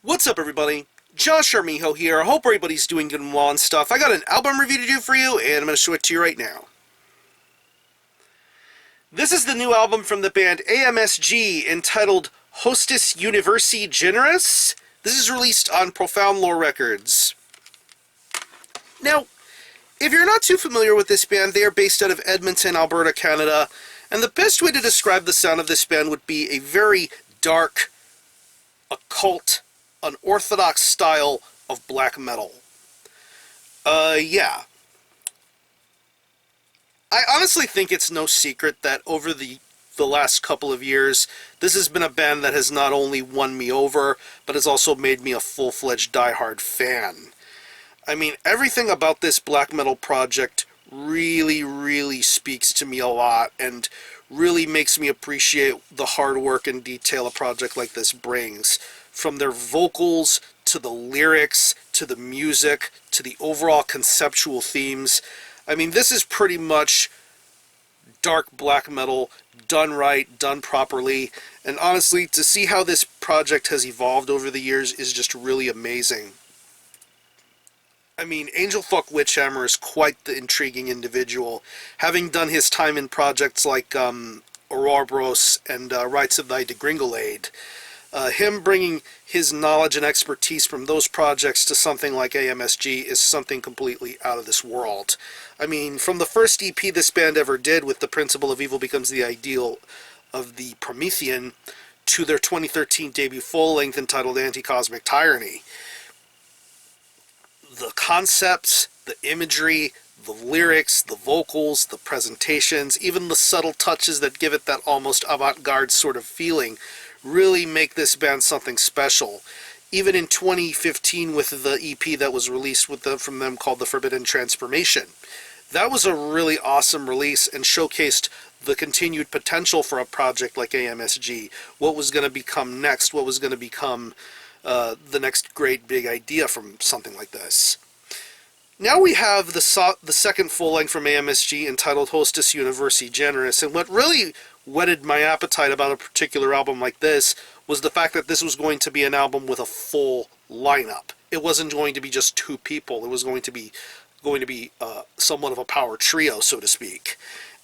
What's up, everybody? Josh Armijo here. I hope everybody's doing good and well and stuff. I got an album review to do for you, and I'm going to show it to you right now. This is the new album from the band A.M.S.G. entitled Hostis Universi Generis. This is released on Profound Lore Records. Now, if you're not too familiar with this band, they are based out of Edmonton, Alberta, Canada, and the best way to describe the sound of this band would be a very dark, occult, unorthodox style of black metal. Yeah. I honestly think it's no secret that over the last couple of years, this has been a band that has not only won me over, but has also made me a full-fledged diehard fan. I mean, everything about this black metal project really speaks to me a lot, and really makes me appreciate the hard work and detail a project like this brings. From their vocals, to the lyrics, to the music, to the overall conceptual themes. I mean, this is pretty much dark black metal, done right, done properly, and honestly, to see how this project has evolved over the years is just really amazing. I mean, Angelfuck Witchhammer is quite the intriguing individual, having done his time in projects like Ouroboros and Rites of Thy Degringolade. Him bringing his knowledge and expertise from those projects to something like A.M.S.G. is something completely out of this world. I mean, from the first EP this band ever did with The Principle of Evil Becomes the Ideal of the Promethean, to their 2013 debut full-length entitled Anti-Cosmic Tyranny. The concepts, the imagery, the lyrics, the vocals, the presentations, even the subtle touches that give it that almost avant-garde sort of feeling really make this band something special. Even in 2015 with the EP that was released from them called The Forbidden Transformation. That was a really awesome release and showcased the continued potential for a project like A.M.S.G. What was going to become next, what was going to become the next great big idea from something like this. Now we have the second full-length from A.M.S.G. entitled Hostis Universi Generis, and what really whetted my appetite about a particular album like this was the fact that this was going to be an album with a full lineup. It wasn't going to be just two people. It was going to be somewhat of a power trio, so to speak.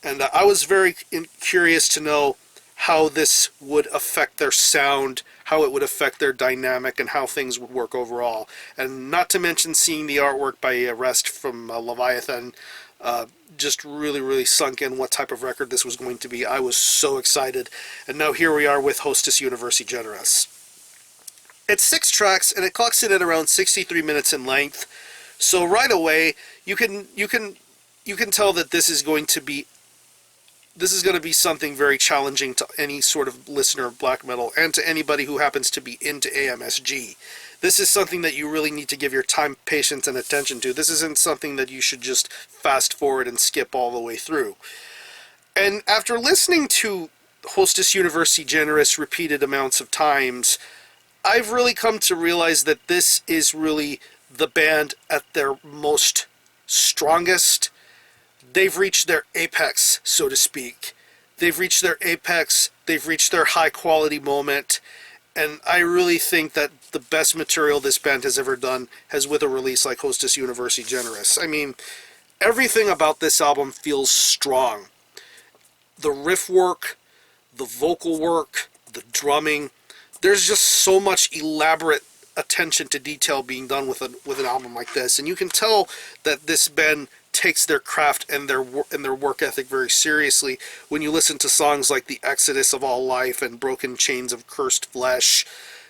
And I was very curious to know how this would affect their sound, how it would affect their dynamic, and how things would work overall. And not to mention seeing the artwork by Rest from Leviathan, just really sunk in what type of record this was going to be. I was so excited. And now here we are with Hostis Universi Generis. It's 6 tracks, and it clocks in at around 63 minutes in length. So right away, you can tell that this is going to be something very challenging to any sort of listener of black metal, and to anybody who happens to be into A.M.S.G. This is something that you really need to give your time, patience, and attention to. This isn't something that you should just fast forward and skip all the way through. And after listening to Hostis Universi Generis repeated amounts of times, I've really come to realize that this is really the band at their most strongest. They've reached their apex, so to speak. They've reached their apex, they've reached their high-quality moment, and I really think that the best material this band has ever done has with a release like Hostis Universi Generis. I mean, everything about this album feels strong. The riff work, the vocal work, the drumming, there's just so much elaborate attention to detail being done with an album like this, and you can tell that this band takes their craft and their work ethic very seriously when you listen to songs like The Exodus of All Life and Broken Chains of Cursed Flesh.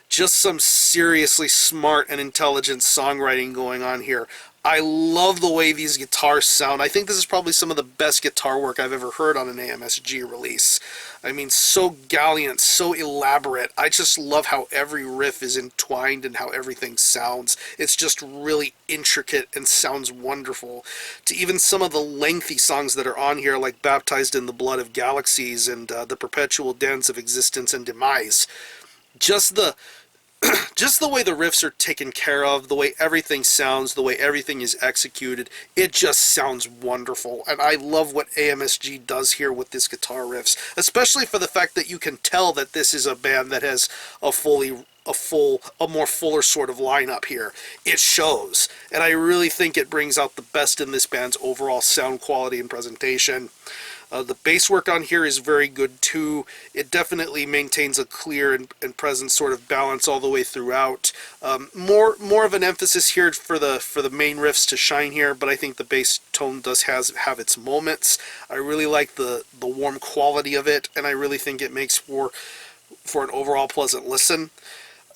Just some seriously smart and intelligent songwriting going on here. I love the way these guitars sound. I think this is probably some of the best guitar work I've ever heard on an A.M.S.G. release. I mean, so gallant, so elaborate. I just love how every riff is entwined and how everything sounds. It's just really intricate and sounds wonderful. To even some of the lengthy songs that are on here, like Baptized in the Blood of Galaxies and The Perpetual Dance of Existence and Demise. Just just the way the riffs are taken care of, the way everything sounds, the way everything is executed, it just sounds wonderful. And I love what A.M.S.G. does here with this guitar riffs, especially for the fact that you can tell that this is a band that has a more fuller sort of lineup here. It shows, and I really think it brings out the best in this band's overall sound quality and presentation. The bass work on here is very good too. It definitely maintains a clear and present sort of balance all the way throughout. More of an emphasis here for the main riffs to shine here, but I think the bass tone does have its moments. I really like the warm quality of it, and I really think it makes for an overall pleasant listen.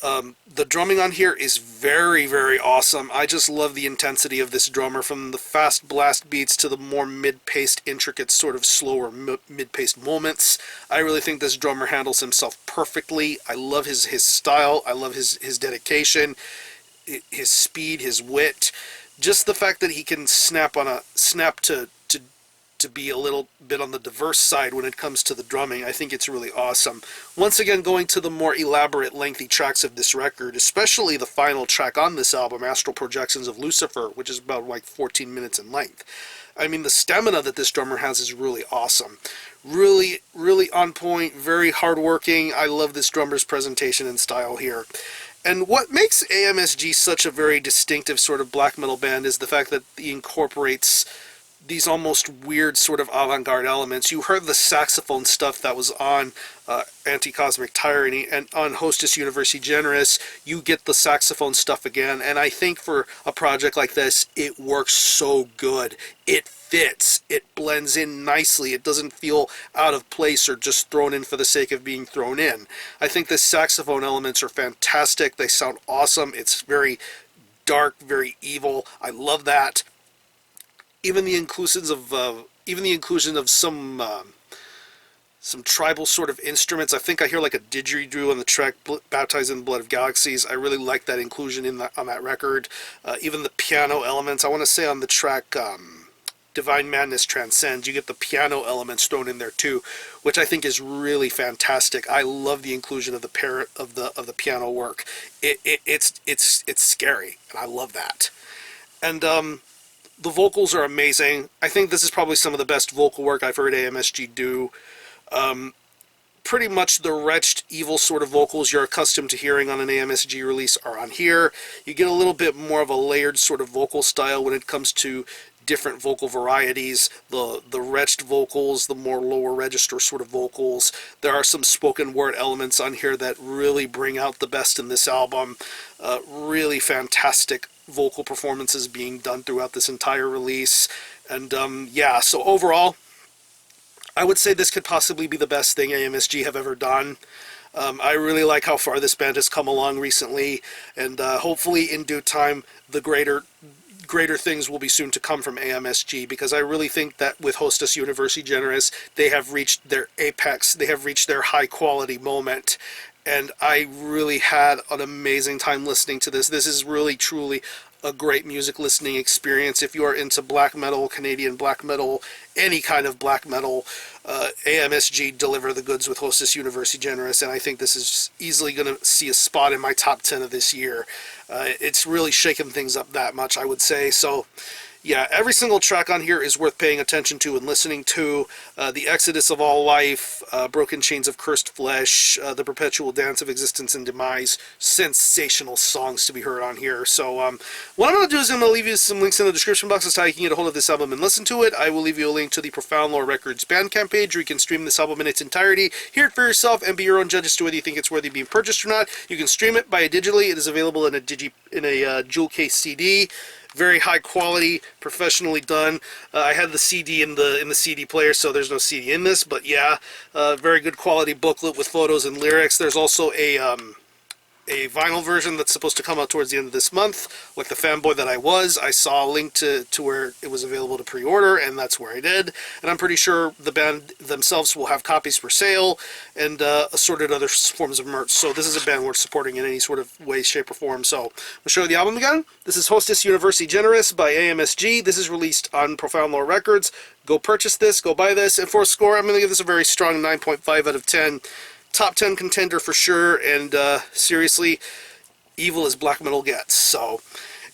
The drumming on here is very, very awesome. I just love the intensity of this drummer, from the fast blast beats to the more mid-paced, intricate, sort of slower mid-paced moments. I really think this drummer handles himself perfectly. I love his style. I love his dedication, his speed, his wit. Just the fact that he can snap to be a little bit on the diverse side when it comes to the drumming. I think it's really awesome. Once again, going to the more elaborate, lengthy tracks of this record, especially the final track on this album, Astral Projections of Lucifer, which is about like 14 minutes in length. I mean, the stamina that this drummer has is really awesome. Really, really on point, very hardworking. I love this drummer's presentation and style here. And what makes A.M.S.G. such a very distinctive sort of black metal band is the fact that he incorporates these almost weird sort of avant-garde elements. You heard the saxophone stuff that was on Anti-Cosmic Tyranny, and on Hostis Universi Generis, you get the saxophone stuff again, and I think for a project like this, it works so good. It fits. It blends in nicely. It doesn't feel out of place or just thrown in for the sake of being thrown in. I think the saxophone elements are fantastic. They sound awesome. It's very dark, very evil. I love that. Even the inclusion of some tribal sort of instruments. I think I hear like a didgeridoo on the track "Baptized in the Blood of Galaxies." I really like that inclusion on that record. Even the piano elements. I want to say on the track "Divine Madness Transcends," you get the piano elements thrown in there too, which I think is really fantastic. I love the inclusion of the piano work. It's scary, and I love that. And the vocals are amazing. I think this is probably some of the best vocal work I've heard A.M.S.G. do. Pretty much the wretched, evil sort of vocals you're accustomed to hearing on an A.M.S.G. release are on here. You get a little bit more of a layered sort of vocal style when it comes to different vocal varieties. The wretched vocals, the more lower register sort of vocals. There are some spoken word elements on here that really bring out the best in this album. Really fantastic vocal performances being done throughout this entire release. And yeah, so overall, I would say this could possibly be the best thing A.M.S.G. have ever done. I really like how far this band has come along recently, and hopefully in due time the greater things will be soon to come from A.M.S.G., because I really think that with Hostis Universi Generis, they have reached their apex, they have reached their high quality moment, and I really had an amazing time listening to this. This is really, truly a great music listening experience. If you are into black metal, Canadian black metal, any kind of black metal, A.M.S.G. deliver the goods with Hostis Universi Generis, and I think this is easily going to see a spot in my top 10 of this year. It's really shaken things up that much, I would say. So yeah, every single track on here is worth paying attention to and listening to. The Exodus of All Life, Broken Chains of Cursed Flesh, The Perpetual Dance of Existence and Demise, sensational songs to be heard on here. So what I'm going to do is I'm going to leave you some links in the description box as to how you can get a hold of this album and listen to it. I will leave you a link to the Profound Lore Records Bandcamp page where you can stream this album in its entirety, hear it for yourself, and be your own judge as to whether you think it's worthy being purchased or not. You can stream it by digitally. It is available in a jewel case CD. Very high quality, professionally done. I had the CD in the CD player, so there's no CD in this, but yeah, very good quality booklet with photos and lyrics. There's also a vinyl version that's supposed to come out towards the end of this month. Like the fanboy that I was, I saw a link to where it was available to pre-order, and that's where I did. And I'm pretty sure the band themselves will have copies for sale and assorted other forms of merch. So this is a band worth supporting in any sort of way, shape, or form. So I'll show you the album again. This is Hostis Universi Generis by A.M.S.G. This is released on Profound Lore Records. Go purchase this, go buy this, and for a score, I'm going to give this a very strong 9.5 out of 10. Top 10 contender for sure, and seriously, evil as black metal gets. So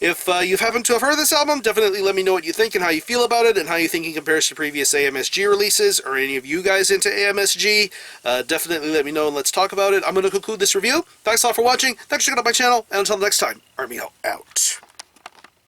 if you happen to have heard this album, definitely let me know what you think and how you feel about it and how you think it compares to previous A.M.S.G. releases, or any of you guys into A.M.S.G. Definitely let me know and let's talk about it. I'm going to conclude this review. Thanks a lot for watching. Thanks for checking out my channel. And until next time, Army out.